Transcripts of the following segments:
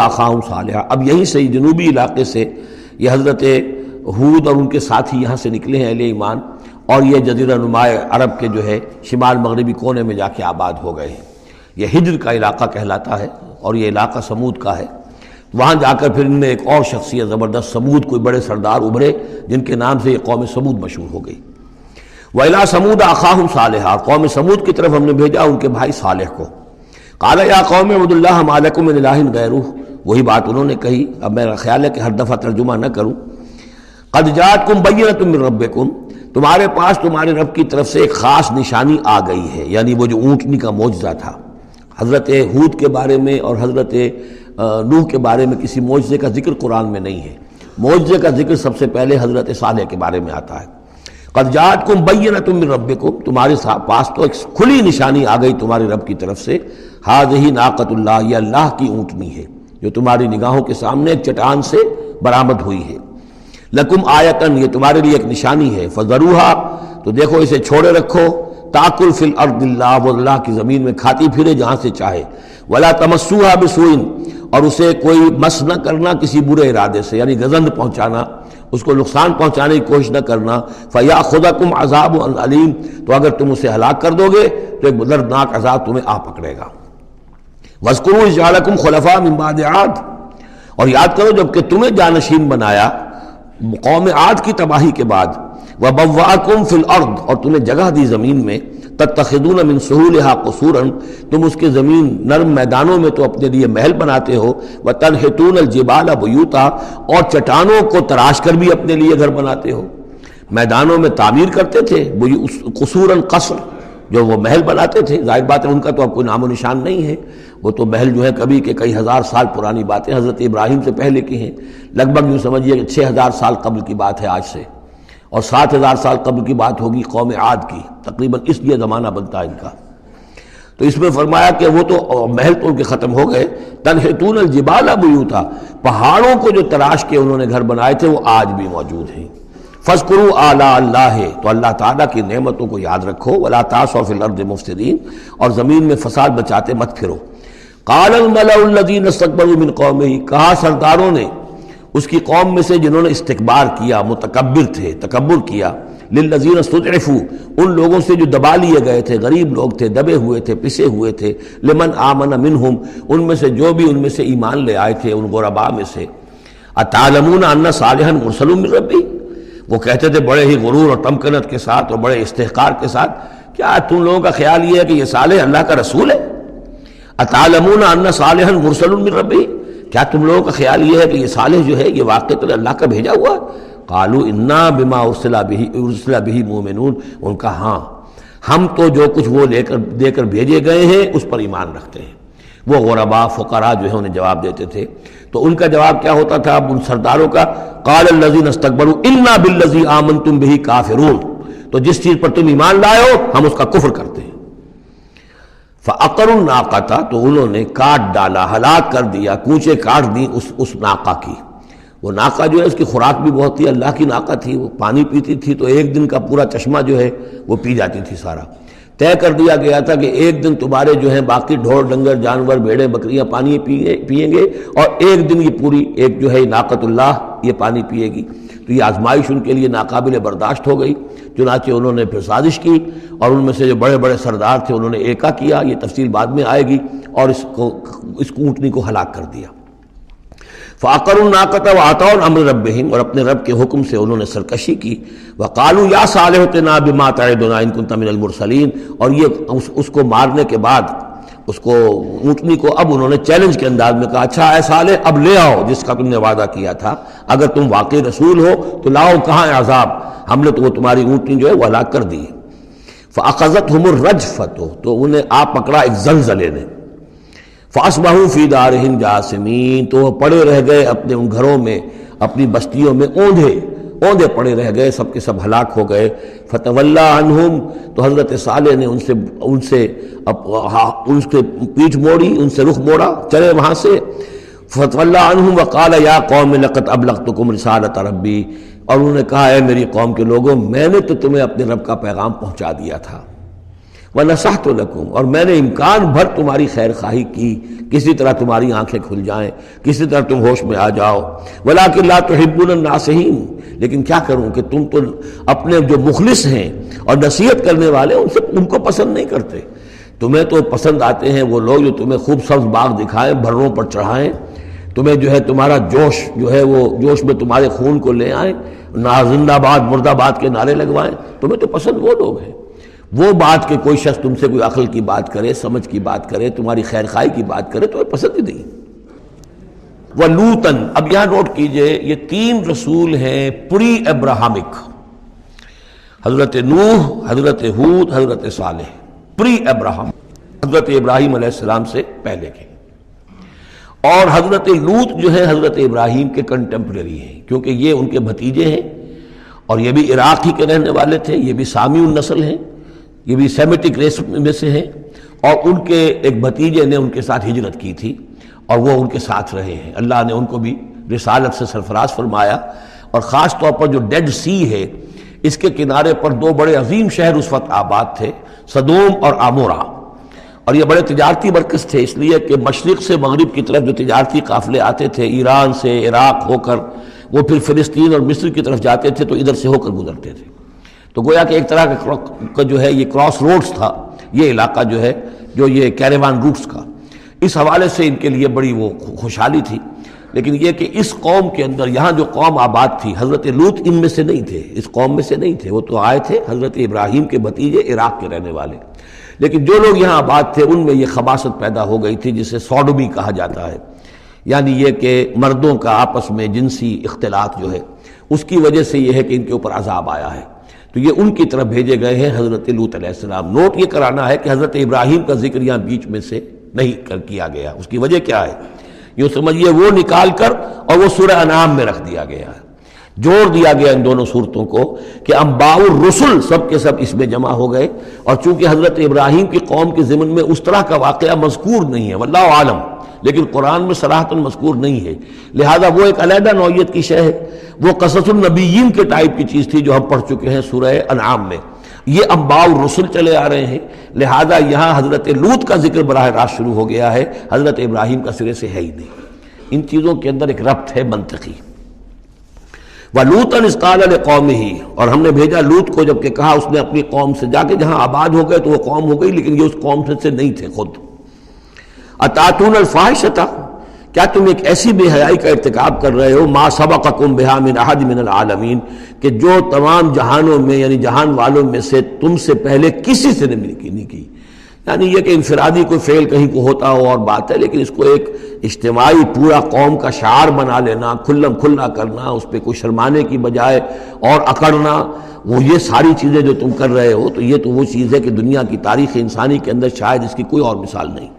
اخاہم صالحا، اب یہیں سے جنوبی علاقے سے یہ حضرت ہود اور ان کے ساتھی یہاں سے نکلے ہیں اہل ایمان، اور یہ جزیرہ نما عرب کے جو ہے شمال مغربی کونے میں جا کے آباد ہو گئے ہیں۔ یہ ہجر کا علاقہ کہلاتا ہے اور یہ علاقہ سمود کا ہے۔ وہاں جا کر پھر ان میں ایک اور شخصیت زبردست سمود کوئی بڑے سردار ابھرے جن کے نام سے یہ قوم سمود مشہور ہو گئی۔ وَإِلَىٰ ثَمُودَ أَخَاهُمْ صَالِحًا، قوم سمود کی طرف ہم نے بھیجا ان کے بھائی صالح کو۔ قَالَ يَا قَوْمِ اعْبُدُوا اللَّهَ مَا لَكُم مِّنْ إِلَٰهٍ غَيْرُهُ، وہی بات انہوں نے کہی۔ اب میرا خیال ہے کہ ہر دفعہ ترجمہ نہ کروں۔ قَدْ جَاءَتْكُمْ بَيِّنَةٌ مِّن رَبِّكُمْ، تمہارے پاس تمہارے رب کی طرف سے ایک خاص نشانی آ گئی ہے، یعنی وہ جو اونٹنی کا معجزہ تھا۔ حضرت ہود کے بارے میں اور حضرت نوح کے بارے میں کسی معجزے کا ذکر قرآن میں نہیں ہے۔ معجزے کا ذکر سب سے پہلے حضرت صالح کے بارے میں آتا ہے۔ قد جاءتکم بینۃ من ربکم، تمہارے پاس تو ایک کھلی نشانی آ گئی تمہارے رب کی طرف سے۔ ھذہ ناقۃ اللہ، یہ اللہ کی اونٹنی ہے جو تمہاری نگاہوں کے سامنے ایک چٹان سے برآمد ہوئی ہے۔ لکم آیۃ، یہ تمہارے لیے ایک نشانی ہے۔ فذروھا، تو دیکھو اسے چھوڑے رکھو۔ تاکل فی الارض اللہ، وہ اللہ کی زمین میں کھاتی پھرے جہاں سے چاہے۔ ولا تمسوھا بسوء، اور اسے کوئی مس نہ کرنا کسی برے ارادے سے، یعنی گزند پہنچانا، اس کو نقصان پہنچانے کی کوشش نہ کرنا۔ فیاخذکم عذاب علیم، تو اگر تم اسے ہلاک کر دو گے تو ایک دردناک عذاب تمہیں آ پکڑے گا۔ واذکروا اذ جعلکم خلفاء من بعد عاد، اور یاد کرو جب کہ تمہیں جانشین بنایا قوم عاد کی تباہی کے بعد۔ وبوأکم فی الارض، اور تمہیں جگہ دی زمین میں۔ تتخذون من سہولہا قصورا، تم اس کے زمین نرم میدانوں میں تو اپنے لیے محل بناتے ہو۔ وتنحتون الجبال بیوتا، اور چٹانوں کو تراش کر بھی اپنے لیے گھر بناتے ہو۔ میدانوں میں تعمیر کرتے تھے قصورا، قصر جو وہ محل بناتے تھے، ظاہر بات ہے ان کا تو اب کوئی نام و نشان نہیں ہے، وہ تو محل جو ہے کبھی کے کئی ہزار سال پرانی باتیں حضرت ابراہیم سے پہلے کی ہیں، لگ بھگ یوں سمجھیے کہ 6000 سال قبل کی بات ہے آج سے، اور 7000 سال قبل کی بات ہوگی قوم عاد کی، تقریباً اس لیے زمانہ بنتا ہے ان کا۔ تو اس میں فرمایا کہ وہ تو محل تو ان کے ختم ہو گئے۔ تنحتون الجبال بیوتا، پہاڑوں کو جو تراش کے انہوں نے گھر بنائے تھے وہ آج بھی موجود ہیں۔ فاذکروا آلاء اللہ، تو اللہ تعالیٰ کی نعمتوں کو یاد رکھو۔ ولا تعثوا فی الارض مفسدین، اور زمین میں فساد بچاتے مت پھرو۔ قال الملأ الذین استکبروا من قومہ، کہا سرداروں نے اس کی قوم میں سے جنہوں نے استکبار کیا، متکبر تھے، تکبر کیا، للذین استضعفوا، ان لوگوں سے جو دبا لیے گئے تھے، غریب لوگ تھے، دبے ہوئے تھے، پسے ہوئے تھے، لمن آمن منہم، ان میں سے جو بھی ان میں سے ایمان لے آئے تھے ان غرباء میں سے۔ اتعلمون ان صالحا مرسل من ربی، وہ کہتے تھے بڑے ہی غرور اور تمکنت کے ساتھ اور بڑے استحقار کے ساتھ، کیا تم لوگوں کا خیال یہ ہے کہ یہ صالح اللہ کا رسول ہے؟ اتعلمون ان صالحا مرسل من ربی، کیا تم لوگوں کا خیال یہ ہے کہ یہ صالح جو ہے یہ واقعی اللہ کا بھیجا ہوا؟ قالوا انا بما ارسل به مؤمنون، ان کا ہاں ہم تو جو کچھ وہ دے کر بھیجے گئے ہیں اس پر ایمان رکھتے ہیں۔ وہ غرباء فقراء جو ہے انہیں جواب دیتے تھے، تو ان کا جواب کیا ہوتا تھا اب ان سرداروں کا؟ قال الذین استکبروا انا بالذی آمنتم به کافرون، تو جس چیز پر تم ایمان لائے ہو ہم اس کا کفر کرتے ہیں۔ فعقروا الناقۃ، تو انہوں نے کاٹ ڈالا، ہلاک کر دیا، کوچے کاٹ دی اس ناقہ کی۔ وہ ناقہ جو ہے اس کی خوراک بھی بہت تھی، اللہ کی ناقہ تھی، وہ پانی پیتی تھی تو ایک دن کا پورا چشمہ جو ہے وہ پی جاتی تھی سارا۔ طے کر دیا گیا تھا کہ ایک دن تمہارے جو ہیں باقی ڈھور ڈنگر جانور بھیڑیں بکریاں پانی پئیں گے، اور ایک دن یہ پوری ایک جو ہے ناقۃ اللہ یہ پانی پیے گی۔ تو یہ آزمائش ان کے لیے ناقابل برداشت ہو گئی، چنانچہ انہوں نے پھر سازش کی، اور ان میں سے جو بڑے بڑے سردار تھے انہوں نے ایکا کیا، یہ تفصیل بعد میں آئے گی، اور اس اونٹنی کو ہلاک کر دیا۔ فعقروا الناقۃ وعتوا امر ربہم، اور اپنے رب کے حکم سے انہوں نے سرکشی کی۔ وقالوا یا صالح ائتنا بما تعدنا ان کنت من المرسلین، اور یہ اس کو مارنے کے بعد اس کو اونٹنی کو اب انہوں نے چیلنج کے انداز میں کہا، اچھا اے صالح اب لے آؤ جس کا تم نے وعدہ کیا تھا، اگر تم واقعی رسول ہو تو لاؤ، کہاں ہے عذاب؟ ہم نے تو وہ تمہاری اونٹنی جو ہے وہ ہلاک کر دی۔ فاخذتهم الرجفۃ، تو انہیں آ پکڑا ایک زلزلے نے۔ فاصبحوا فی دارہم جاثمین، تو وہ پڑے رہ گئے اپنے ان گھروں میں، اپنی بستیوں میں اوندھے پڑے رہ گئے، سب کے سب ہلاک ہو گئے۔ فتولی عنہم، تو حضرت صالح نے ان سے پیٹھ موڑی، ان سے رخ موڑا، چلے وہاں سے۔ فتولی عنہم وقال یا قوم لقد ابلغتکم رسالۃ ربی، اور انہوں نے کہا اے میری قوم کے لوگوں، میں نے تو تمہیں اپنے رب کا پیغام پہنچا دیا تھا۔ وَنَصَحْتُ لَكُمْ، اور میں نے امکان بھر تمہاری خیر خواہی کی، کسی طرح تمہاری آنکھیں کھل جائیں، کسی طرح تم ہوش میں آ جاؤ، وَلَٰكِن لَا تُحِبُّونَ النَّاصِحِينَ، لیکن کیا کروں کہ تم تو اپنے جو مخلص ہیں اور نصیحت کرنے والے ان کو پسند نہیں کرتے۔ تمہیں تو پسند آتے ہیں وہ لوگ جو تمہیں خوب سبز باغ دکھائیں، بھروں پر چڑھائیں، تمہیں جو ہے تمہارا جوش جو ہے وہ جوش میں تمہارے خون کو لے آئیں، زندہ باد مرد آباد کے نعرے لگوائیں۔ تمہیں تو پسند وہ لوگ ہیں۔ وہ بات کہ کوئی شخص تم سے کوئی عقل کی بات کرے، سمجھ کی بات کرے، تمہاری خیر خواہی کی بات کرے، تمہیں پسند ہی نہیں۔ وَلُوطًا، اب یہاں نوٹ کیجئے یہ 3 رسول ہیں پری ابراہمک، حضرت نوح، حضرت ہود، حضرت صالح، پری ابراہم، حضرت ابراہیم علیہ السلام سے پہلے کے۔ اور حضرت لوط جو ہے حضرت ابراہیم کے کنٹمپریری ہیں، کیونکہ یہ ان کے بھتیجے ہیں، اور یہ بھی عراق ہی کے رہنے والے تھے، یہ بھی سامی النسل ہیں، یہ بھی سیمیٹک ریس میں سے ہیں، اور ان کے ایک بھتیجے نے ان کے ساتھ ہجرت کی تھی اور وہ ان کے ساتھ رہے ہیں۔ اللہ نے ان کو بھی رسالت سے سرفراز فرمایا، اور خاص طور پر جو ڈیڈ سی ہے اس کے کنارے پر 2 بڑے عظیم شہر اس وقت آباد تھے، سدوم اور عمورہ، اور یہ بڑے تجارتی مرکز تھے، اس لیے کہ مشرق سے مغرب کی طرف جو تجارتی قافلے آتے تھے، ایران سے عراق ہو کر وہ پھر فلسطین اور مصر کی طرف جاتے تھے تو ادھر سے ہو کر گزرتے تھے، تو گویا کہ ایک طرح کا جو ہے یہ کراس روڈز تھا یہ علاقہ جو ہے، جو یہ کیریوان روٹس کا، اس حوالے سے ان کے لیے بڑی وہ خوشحالی تھی۔ لیکن یہ کہ اس قوم کے اندر یہاں جو قوم آباد تھی، حضرت لوط ان میں سے نہیں تھے، اس قوم میں سے نہیں تھے، وہ تو آئے تھے حضرت ابراہیم کے بھتیجے عراق کے رہنے والے، لیکن جو لوگ یہاں آباد تھے ان میں یہ خباثت پیدا ہو گئی تھی جسے سوڈومی کہا جاتا ہے، یعنی یہ کہ مردوں کا آپس میں جنسی اختلاط جو ہے اس کی وجہ سے یہ ہے کہ ان کے اوپر عذاب آیا ہے، تو یہ ان کی طرف بھیجے گئے ہیں حضرت لوط علیہ السلام۔ نوٹ یہ کرانا ہے کہ حضرت ابراہیم کا ذکر یہاں بیچ میں سے نہیں کیا گیا، اس کی وجہ کیا ہے؟ یوں سمجھیے وہ نکال کر اور وہ سورہ انعام میں رکھ دیا گیا ہے، جوڑ دیا گیا ان دونوں صورتوں کو کہ انباء الرسل سب کے سب اس میں جمع ہو گئے، اور چونکہ حضرت ابراہیم کی قوم کے ضمن میں اس طرح کا واقعہ مذکور نہیں ہے، واللہ عالم، لیکن قرآن میں صراحتاً مذکور نہیں ہے، لہذا وہ ایک علیحدہ نوعیت کی شے ہے، وہ قصص النبیین کے ٹائپ کی چیز تھی جو ہم پڑھ چکے ہیں سورہ انعام میں، یہ انباء الرسل چلے آ رہے ہیں، لہذا یہاں حضرت لوط کا ذکر براہ راست شروع ہو گیا ہے، حضرت ابراہیم کا سرے سے ہے ہی نہیں۔ ان چیزوں کے اندر ایک ربط ہے منطقی۔ وَلُوطًا إِذْ قَالَ لِقَوْمِهِ، اور ہم نے بھیجا لوط کو جب کہ کہا اس نے اپنی قوم سے، جا کے جہاں آباد ہو گئے تو وہ قوم ہو گئی لیکن یہ اس قوم سے نہیں تھے خود۔ أَتَأْتُونَ الْفَاحِشَةَ، کیا تم ایک ایسی بے حیائی کا ارتکاب کر رہے ہو، مَا سَبَقَكُم بِهَا مِنْ أَحَدٍ مِنَ الْعَالَمِينَ، کہ جو تمام جہانوں میں یعنی جہان والوں میں سے تم سے پہلے کسی سے نہیں کی، یعنی یہ کہ انفرادی کوئی فعل کہیں کو ہوتا ہو اور بات ہے، لیکن اس کو ایک اجتماعی پورا قوم کا شعار بنا لینا، کھلم کھلا کرنا، اس پہ کوئی شرمانے کی بجائے اور اکڑنا، وہ یہ ساری چیزیں جو تم کر رہے ہو، تو یہ تو وہ چیز ہے کہ دنیا کی تاریخ انسانی کے اندر شاید اس کی کوئی اور مثال نہیں۔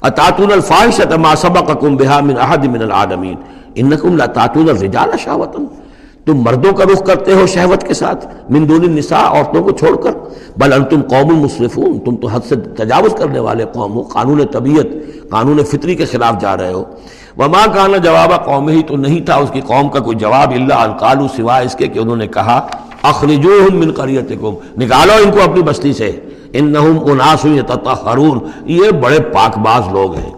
أَتَأْتُونَ الْفَاحِشَةَ مَا سَبَقَكُم بِهَا مِنْ أَحَدٍ مِنَ الْعَالَمِينَ إِنَّكُمْ لَتَأْتُونَ الرِّجَالَ شَهْوَةً، تم مردوں کا رخ کرتے ہو شہوت کے ساتھ، من دون النساء، عورتوں کو چھوڑ کر، بل انتم قوم مسرفون، تم تو حد سے تجاوز کرنے والے قوم ہو، قانون طبیعت، قانون فطری کے خلاف جا رہے ہو۔ وما کان جواب قومہ، تو نہیں تھا اس کی قوم کا کوئی جواب، الا ان قالوا، سوائے اس کے کہ انہوں نے کہا، اخرجوہم من قریتکم، نکالو ان کو اپنی بستی سے، انہم اناس یتطہرون، یہ بڑے پاک باز لوگ ہیں۔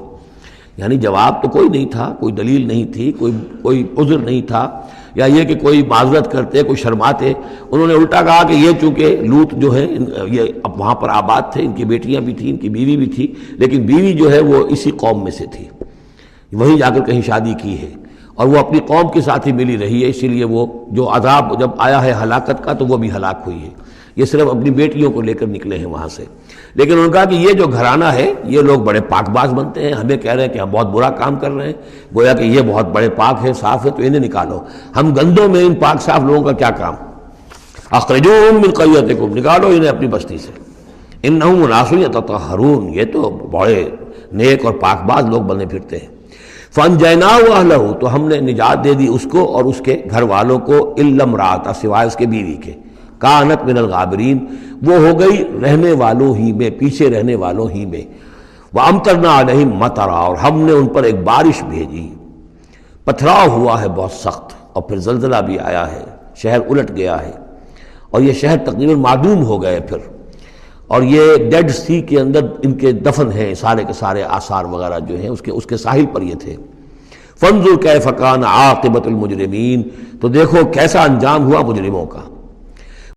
یعنی جواب تو کوئی نہیں تھا، کوئی دلیل نہیں تھی، کوئی عذر نہیں تھا، یا یہ کہ کوئی معذرت کرتے، کوئی شرماتے، انہوں نے الٹا کہا کہ یہ چونکہ لوط جو ہے یہ اب وہاں پر آباد تھے، ان کی بیٹیاں بھی تھیں، ان کی بیوی بھی تھی، لیکن بیوی جو ہے وہ اسی قوم میں سے تھی، وہیں جا کر کہیں شادی کی ہے، اور وہ اپنی قوم کے ساتھ ہی ملی رہی ہے، اسی لیے وہ جو عذاب جب آیا ہے ہلاکت کا تو وہ بھی ہلاک ہوئی ہے۔ یہ صرف اپنی بیٹیوں کو لے کر نکلے ہیں وہاں سے، لیکن انہوں نے کہا کہ یہ جو گھرانہ ہے یہ لوگ بڑے پاک باز بنتے ہیں، ہمیں کہہ رہے ہیں کہ ہم بہت برا کام کر رہے ہیں، گویا کہ یہ بہت بڑے پاک ہیں، صاف ہے، تو انہیں نکالو، ہم گندوں میں ان پاک صاف لوگوں کا کیا کام، اخرجوہم من قریتکم، نکالو انہیں اپنی بستی سے، انہم اناس یتطہرون، یہ تو بڑے نیک اور پاک باز لوگ بنے پھرتے ہیں۔ فانجیناہ واہلہ، تو ہم نے نجات دے دی اس کو اور اس کے گھر والوں کو، الا امرأتہ، سوائے اس کے بیوی کے، کانت من الغابرین، وہ ہو گئی رہنے والوں ہی میں، پیچھے رہنے والوں ہی میں، وامطرنا علیہم مطرا، اور ہم نے ان پر ایک بارش بھیجی، پتھراؤ ہوا ہے بہت سخت، اور پھر زلزلہ بھی آیا ہے، شہر الٹ گیا ہے، اور یہ شہر تقریباً معدوم ہو گئے پھر، اور یہ ڈیڈ سی کے اندر ان کے دفن ہیں سارے کے سارے آثار وغیرہ جو ہیں اس کے ساحل پر یہ تھے۔ فانظر کیف کان عاقبۃ المجرمین، تو دیکھو کیسا انجام ہوا مجرموں کا۔